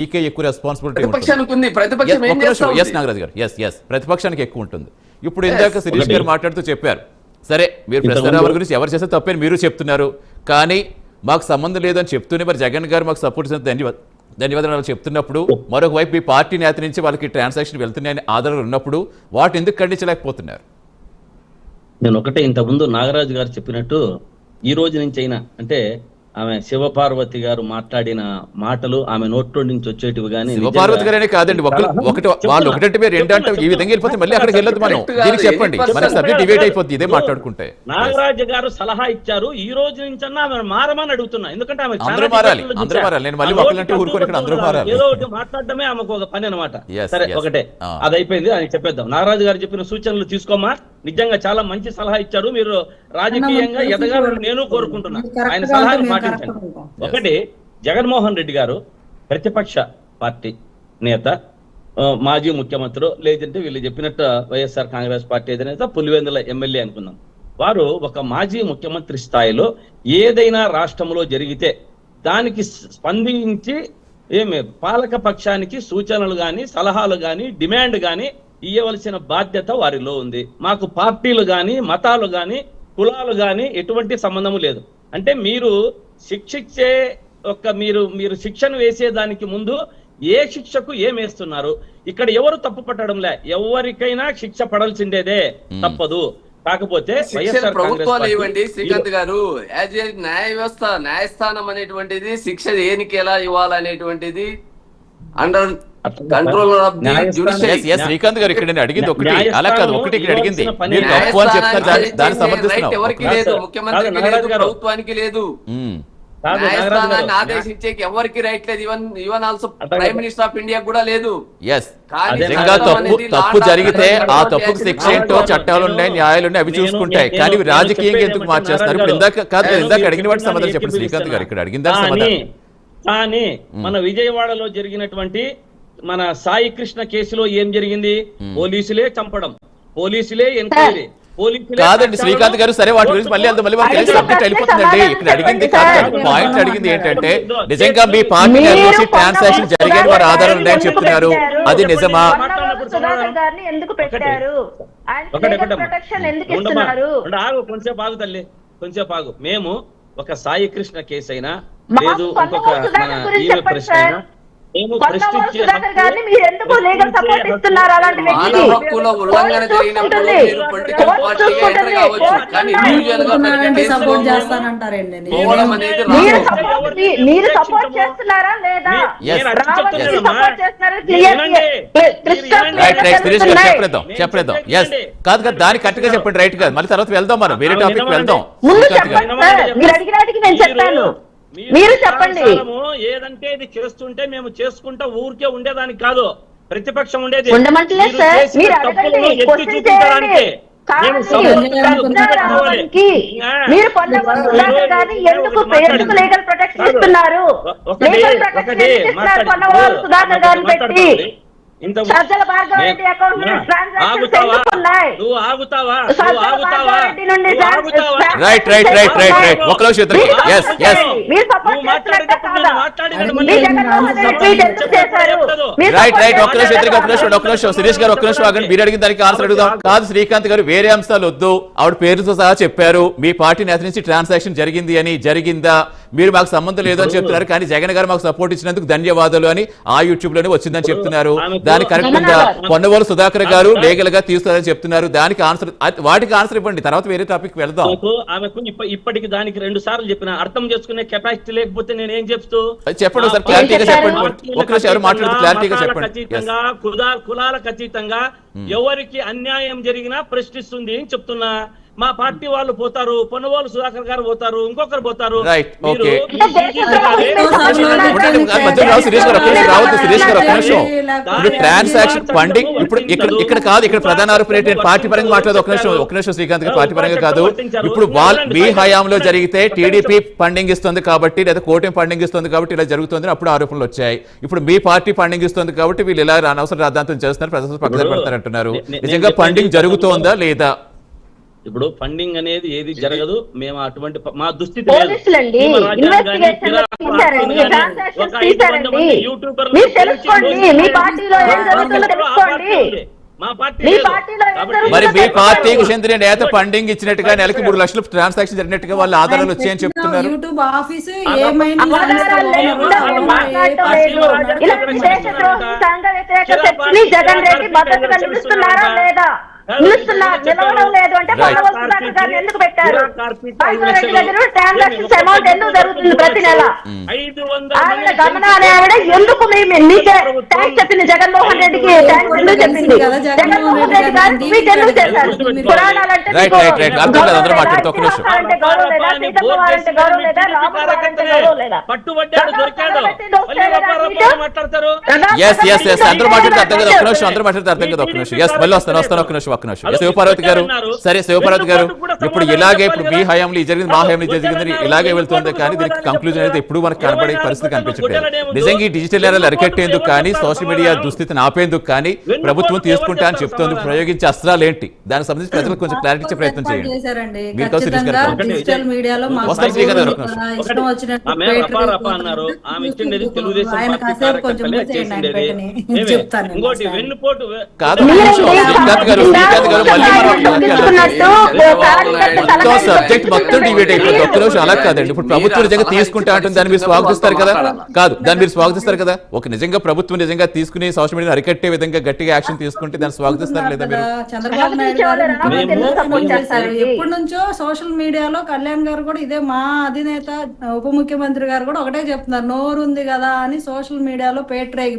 మీకే ఎక్కువ రెస్పాన్సిబిలిటీ నాగరాజు గారు. ప్రతిపక్షానికి ఎక్కువ ఉంటుంది. ఇప్పుడు ఇందాక శిరీష్ గారు మాట్లాడుతూ చెప్పారు, సరే మీరు ప్రశ్న గురించి ఎవరు చేస్తే తప్పని మీరు చెప్తున్నారు, కానీ మాకు సంబంధం లేదని చెప్తూనే మరి జగన్ గారు మాకు సపోర్ట్ చేసిన ధన్యవాదాలు చెప్తున్నప్పుడు మరొక వైపు మీ పార్టీ నేత నుంచి వాళ్ళకి ట్రాన్సాక్షన్ వెళ్తున్నాయని ఆధారాలు ఉన్నప్పుడు వాటి ఎందుకు ఖండించలేకపోతున్నారు? నేను ఒకటే, ఇంతకుముందు నాగరాజు గారు చెప్పినట్టు ఈ రోజు నుంచి అయినా అంటే ఆమె శివపార్వతి గారు మాట్లాడిన మాటలు ఆమె నోట్లో నుంచి వచ్చేటివి కానీ శివపార్వతి గారే కాదండి, వాళ్ళు ఒకటంటే మీరు రెండంటే ఈ విధంగా వెళ్ళిపోతే మళ్ళీ అక్కడికి వెళ్ళదు. మనం దీనికి చెప్పండి, మన సబ్జెక్ట్ డిబేట్ అయిపోతుంది ఇదే మాట్లాడుకుంటే. నాగరాజు గారు సలహా ఇచ్చారు, ఈ రోజు నుంచి అన్నా ఆమె మారమని అడుగుతున్నా. ఎందుకంటే ఆమె అందరూ మారాలి. నేను మళ్ళీ ఒకళ్ళంటే ఊరుకొని ఇక్కడ అందరూ మారాలి. ఏదో ఒకటి మాట్లాడడమే ఆమెకు ఒక పని అనమాట. సరే ఒకటే, అది అయిపోయింది, అని చెప్పేద్దాం. నాగరాజు గారు చెప్పిన సూచనలు తీసుకోమా, నిజంగా చాలా మంచి సలహా ఇచ్చారు. మీరు రాజకీయంగా ఎదగాలని నేను కోరుకుంటున్నా. ఆయన సలహాను పాటించండి. ఒకటి, జగన్మోహన్ రెడ్డి గారు ప్రతిపక్ష పార్టీ నేత, మాజీ ముఖ్యమంత్రి, లేదంటే వీళ్ళు చెప్పినట్టు వైఎస్ఆర్ కాంగ్రెస్ పార్టీ అధినేత, పులివెందుల ఎమ్మెల్యే అనుకుందాం. వారు ఒక మాజీ ముఖ్యమంత్రి స్థాయిలో ఏదైనా రాష్ట్రంలో జరిగితే దానికి స్పందించి పాలక పక్షానికి సూచనలు గాని, సలహాలు గాని, డిమాండ్ గాని ఇవ్వవలసిన బాధ్యత వారిలో ఉంది. మాకు పార్టీలు గాని, మతాలు గాని, కులాలు గాని ఎటువంటి సంబంధము లేదు. అంటే మీరు శిక్షించే మీరు శిక్షను వేసేదానికి ముందు ఏ శిక్షకు ఏమేస్తున్నారు? ఇక్కడ ఎవరు తప్పు పట్టడంలే, ఎవరికైనా శిక్ష పడాల్సిందేదే, తప్పదు. కాకపోతే ప్రభుత్వాలు ఇవ్వండి శ్రీకాంత్ గారు, యాజ్ ఏ న్యాయ వ్యవస్థ, న్యాయస్థానం అనేటువంటిది శిక్ష దేనికి ఎలా ఇవ్వాలనేటువంటిది under control of the judiciary. Srikanth గారు ఇక్కడ నేను అడిగింది ఒకటి, అలా కాదు, ఒకటి ఇక్కడ అడిగింది మీరు తప్పు అని చెప్తారు, దాన్ని సమర్థిస్తున్నాం. ఎవరికి లేదు, ముఖ్యమంత్రికి లేదు, ప్రభుత్వానికి లేదు, న్యాయస్థానాన్ని ఆదేశించేకి ఎవరికి రైట్ లేదు, even also prime minister of India కూడా లేదు. నిజంగా తప్పు జరిగితే ఆ తప్పుకు శిక్ష ఏంటో చట్టాలు ఉన్నాయి, న్యాయాలు ఉన్నాయి, అవి చూసుకుంటాయి. కానీ రాజకీయంగా ఎందుకు మార్చేస్తారు? ఇప్పుడు ఇందాక అడిగిన వాటి సమాధానం చెప్పండి శ్రీకాంత్ గారు, ఇక్కడ అడిగిన దాని సమాధానం. కానీ మన విజయవాడలో జరిగినటువంటి మన సాయి కృష్ణ కేసులో ఏం జరిగింది? పోలీసులే చంపడం, పోలీసులే ఎంక్వైరీ, కాదండి శ్రీకాంత్ గారు. సరే వాటి గురించి మళ్ళీ సబ్జెక్ట్ వెళ్ళిపోతుందండి. ఇక్కడ అడిగింది పాయింట్ అడిగింది ఏంటంటే, నిజంగా మీ పార్టీ నుంచి ట్రాన్సాక్షన్ జరిగే వారి ఆధారాలు ఉన్నాయని చెప్తున్నారు, అది నిజమా? కొంచెంసేపు ఆగు తల్లి, కొంచెంసేపు ఆగు. మేము ఒక సాయి కృష్ణ కేసు అయినా లేదు, ఇంకొక ఈమె ప్రశ్న అయినా చెప్పేద్దాం. కాదు కదా, దాన్ని కరెక్ట్ గా చెప్పండి, రైట్ గా. మళ్ళీ తర్వాత వెళ్దాం, మనం వేరే టాపిక్ వెళ్దాం. మీరు చెప్పండి. ఏదంటే ఇది చేస్తుంటే మేము చేసుకుంటా ఊరికే ఉండేదానికి కాదు, ప్రతిపక్షం ఉండేది ఎత్తి చూపించడానికి. సురేష్ గారు ఒక్క నిమిషం ఆగండి, మీరు అడిగిన దానికి ఆన్సర్ అడుగుదాం. కాదు శ్రీకాంత్ గారు, వేరే అంశాలు వద్దు, ఆవిడ పేరుతో సహా చెప్పారు మీ పార్టీ నేత నుంచి ట్రాన్సాక్షన్ జరిగింది అని. జరిగిందా? మీరు మాకు సంబంధం లేదు అని చెప్తున్నారు, కానీ జగన్ గారు మాకు సపోర్ట్ ఇచ్చినందుకు ధన్యవాదాలు అని ఆ యూట్యూబ్ లోనే వచ్చిందని చెప్తున్నారు. దాని కరెక్ట్ ఉందా? పొన్నవోలు సుధాకర్ గారు లీగల్ గా తీస్తారని చెప్తున్నారు, దానికి ఆన్సర్, వాటికి ఆన్సర్ ఇవ్వండి, తర్వాత వేరే టాపిక్ వెళ్దాం. ఆమెకు ఇప్పటికి దానికి 2 సార్లు చెప్పిన, అర్థం చేసుకునే కెపాసిటీ లేకపోతే నేను ఏం చెప్తూ చెప్పండి సార్, క్లారిటీగా చెప్పండి. ఒకరోజు ఎవరు మాట్లాడుతూ క్లారిటీగా చెప్పండి. కులాలకు అతీతంగా ఎవరికి అన్యాయం జరిగినా ప్రశ్నిస్తుంది అని చెప్తున్నా. మా పార్టీ వాళ్ళు పోతారు, పొన్నవాళ్ళు సుధాకర్ గారు పోతారు, ఇంకొకరు పోతారు. ట్రాన్సాక్షన్ ఫండింగ్ ఇప్పుడు ఇక్కడ కాదు, ఇక్కడ ప్రధాన ఆరోపణ పార్టీ పరంగా మాట్లాడదు. ఒక నిమిషం శ్రీకాంత్ గారు, పార్టీ పరంగా కాదు. ఇప్పుడు మీ హయాంలో జరిగితే టీడీపీ ఫండింగ్ ఇస్తుంది కాబట్టి, లేదా కూటమి ఫండింగ్ ఇస్తుంది కాబట్టి ఇలా జరుగుతుంది అప్పుడు ఆరోపణలు వచ్చాయి. ఇప్పుడు మీ పార్టీ ఫండింగ్ ఇస్తుంది కాబట్టి వీళ్ళు ఇలా అనవసరం రాద్ధాంతం చేస్తున్నారు, ప్రజలు పక్కన పెడతారు అంటున్నారు. నిజంగా ఫండింగ్ జరుగుతోందా లేదా? ఇప్పుడు ఫండింగ్ అనేది ఏది జరగదు. మేము అటువంటి మా దుస్థితి లేదు. పోలీసులండి ఇన్వెస్టిగేషన్ చేశారండి, ట్రాన్సాక్షన్స్ తీశారండి. మీరు తెలుసుకోండి, మీ పార్టీలో ఏం జరుగుతుందో తెలుసుకోండి. మా పార్టీ మీ లేదు. పార్టీలో ఏం కాబట్టి జరుగుతుందో మరి మీ తెలుసుకోండి. పార్టీకి చెందిన నేత ఫండింగ్ ఇచ్చినట్టుగా నెలకి 3 లక్షలు ట్రాన్సాక్షన్ జరిగినట్టుగా వాళ్ళ ఆధారాలు వచ్చాయని చెప్తున్నారు. యూట్యూబ్ ఆఫీసు ఏమైనా ఆధారాలు లేకుండా మాట్లాడటం లేదు. ఇలాంటి దేశద్రోహి సంఘ వ్యతిరేక శక్తిని జగన్ రెడ్డి భద్రతగా నిలుస్తున్నారా లేదా? నిలవడం లేదు అంటే పొందవలసిన దాన్ని ఎందుకు పెట్టారు? 5 రెడ్డి దగ్గర ట్రాన్సాక్షన్స్ అమౌంట్ ఎందుకు జరుగుతుంది ప్రతి నెల? ఆవిడ గమనాన్ని ఆవిడ ఎందుకు మీకే ట్యాక్స్ చెప్పింది? జగన్మోహన్ రెడ్డికి ట్యాక్స్ ఎందుకు చెప్పింది? జగన్మోహన్ రెడ్డి గారు ట్వీట్ ఎందుకు చేశారు? పురాణాలంటే రైట్ రైట్ రైట్ అర్థం లేదు, అందరూ మాట్లాడుతూ ఒక్క నిమిషం. గౌరవం లేదా? సీతమ్మ వారంటే గౌరవం లేదా? రాముడు వారంటే గౌరవం లేదా? పట్టుబడ్డాడు, దొరికాడు. మాట్లాడతారు. ఎస్ ఎస్ ఎస్ అందరూ మాట్లాడితే అర్థం కదా, ఒక్క నిమిషం. అందరూ మాట్లాడితే అర్థం కదా, ఒక్క నిమిషం. ఎస్ మళ్ళీ వస్తాను ఒక్క నిమిషం. శివపార్వతి గారు, సరే శివపార్వతి గారు, ఇప్పుడు ఇలాగే ఇప్పుడు మీ హయాంలో ఇది జరిగింది, మా హయాంలో ఇది జరిగింది, ఇలాగే వెళ్తుంది. కానీ దీనికి కంక్లూజన్ అయితే ఎప్పుడు మనకు కనబడే పరిస్థితి కనిపించట్లేదు. నిజంగా ఈ డిజిటల్ ఎరాలు అరికట్టేందుకు కానీ, సోషల్ మీడియా దుస్థితిని ఆపేందుకు కానీ ప్రభుత్వం తీసుకుంటా అని చెప్తోంది. ప్రయోగించే అస్త్రాలు ఏంటి? దానికి సంబంధించి ప్రజలకు కొంచెం క్లారిటీ ఇచ్చే ప్రయత్నం చేయండి. మీరు డిజిటల్ మీడియాలో వస్తారు శ్రీకాంత్ గారు, ఒక్క నిమిషం. ఇష్టం వచ్చినట్టు ఆమె రపారపా అన్నారు. ఆమె ఇచ్చిండేది తెలుగుదేశం పార్టీ కార్యకర్తలే చేసిండేది. ఇంకోటి వెన్నుపోటు కాదు శ్రీకాంత్ గారు, శ్రీకాంత్ గారు మళ్ళీ మొత్తం సబ్జెక్ట్ మొత్తం డిబేట్ అయిపోయింది. ఒక్క రోజు అలా కాదండి. ఇప్పుడు ప్రభుత్వం నిజంగా తీసుకుంటా ఉంటుంది, దాన్ని మీరు స్వాగతిస్తారు కదా? కాదు, దాన్ని మీరు స్వాగతిస్తారు కదా? ఒక నిజంగా ప్రభుత్వం నిజంగా తీసుకుని సోషల్ మీడియా అరికట్టే విధంగా గట్టిగా యాక్షన్ తీసుకుంటే దాన్ని స్వాగతిస్తారు లేదా మీరు? చంద్రబాబు నాయుడు గారు ఎప్పటి నుంచో సోషల్ మీడియాలో కళ్యాణ్ గారు కూడా ఇదే, మా అధినేత ఉప ముఖ్యమంత్రి గారు కూడా ఒకటే చెప్తున్నారు, నోరు ఉంది కదా అని సోషల్ మీడియాలో పేట్రేగి